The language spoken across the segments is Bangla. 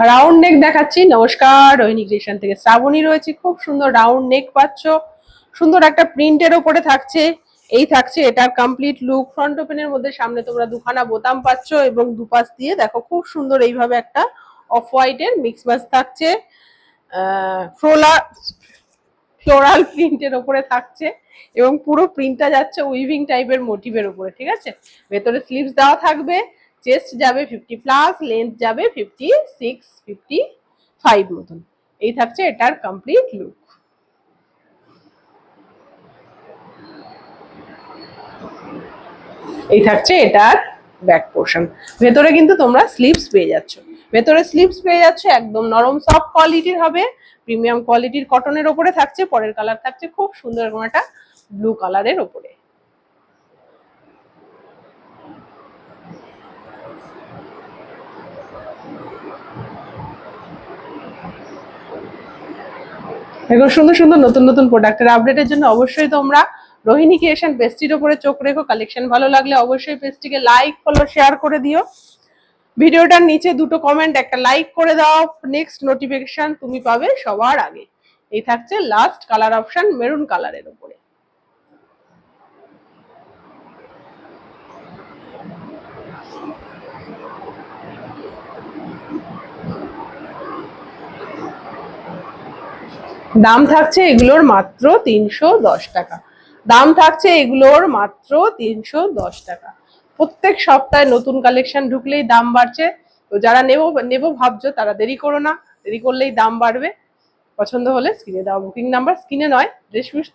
রাউন্ড নেক দেখাচ্ছি। নমস্কার, রোহিণী ক্রিয়েশন থেকে শ্রাবণী রয়েছে। খুব সুন্দর রাউন্ড নেক পাচ্ছ, সুন্দর একটা প্রিন্টের ওপরে থাকছে। এই থাকছে এটার কমপ্লিট লুক। ফ্রন্ট ওপেনের মধ্যে সামনে তোমরা দুখানা বোতাম পাচ্ছ এবং দুপাশ দিয়ে দেখো খুব সুন্দর এইভাবে একটা অফ হোয়াইটের মিক্স ম্যাচ থাকছে। ফ্লোরাল প্রিন্টের ওপরে থাকছে এবং পুরো প্রিন্টটা যাচ্ছে উইভিং টাইপের মোটিভের উপরে, ঠিক আছে। ভেতরে স্লিভস দেওয়া থাকবে, চেস্ট যাবে 50+, লেন্থ যাবে 56-55 মতন। এই থাকছে এটার কমপ্লিট লুক। এই থাকছে এটার ব্যাক পোর্শন। ভেতরে কিন্তু তোমরা স্লিভস পেয়ে যাচ্ছ, ভেতরে স্লিভস পেয়ে যাচ্ছে একদম নরম সফট কোয়ালিটির হবে, প্রিমিয়াম কোয়ালিটির কটনের ওপরে থাকছে। পরের কালার থাকছে খুব সুন্দর এরকম একটা ব্লু কালারের ওপরে। এরকম সুন্দর সুন্দর নতুন নতুন প্রোডাক্টের আপডেটের জন্য অবশ্যই তোমরা রোহিণী ক্রিয়েশন পেজটির উপরে চোখ রেখো। কালেকশন ভালো লাগলে অবশ্যই পেজটিকে লাইক, ফলো, শেয়ার করে দিও। ভিডিওটার নিচে দুটো কমেন্ট, একটা লাইক করে দাও। নেক্সট নোটিফিকেশন তুমি পাবে সবার আগে। এই থাকছে লাস্ট কালার অপশন মেরুন কালারের উপরে। দাম থাকছে এগুলোর মাত্র 310 টাকা। দাম থাকছে এগুলোর মাত্র 310 টাকা। প্রত্যেক সপ্তাহে নতুন কালেকশন ঢুকলেই দাম বাড়ছে। তো যারা নেবো ভাবছো তারা দেরি করো না, দেরি করলেই দাম বাড়বে। পছন্দ হলে স্ক্রিনে দেওয়া বুকিং নাম্বার, স্ক্রিনে নয়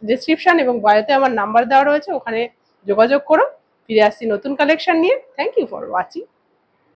ডেসক্রিপশন এবং বায়োতে আমার নাম্বার দেওয়া রয়েছে, ওখানে যোগাযোগ করো। ফিরে আসছি নতুন কালেকশন নিয়ে। Thank you for watching.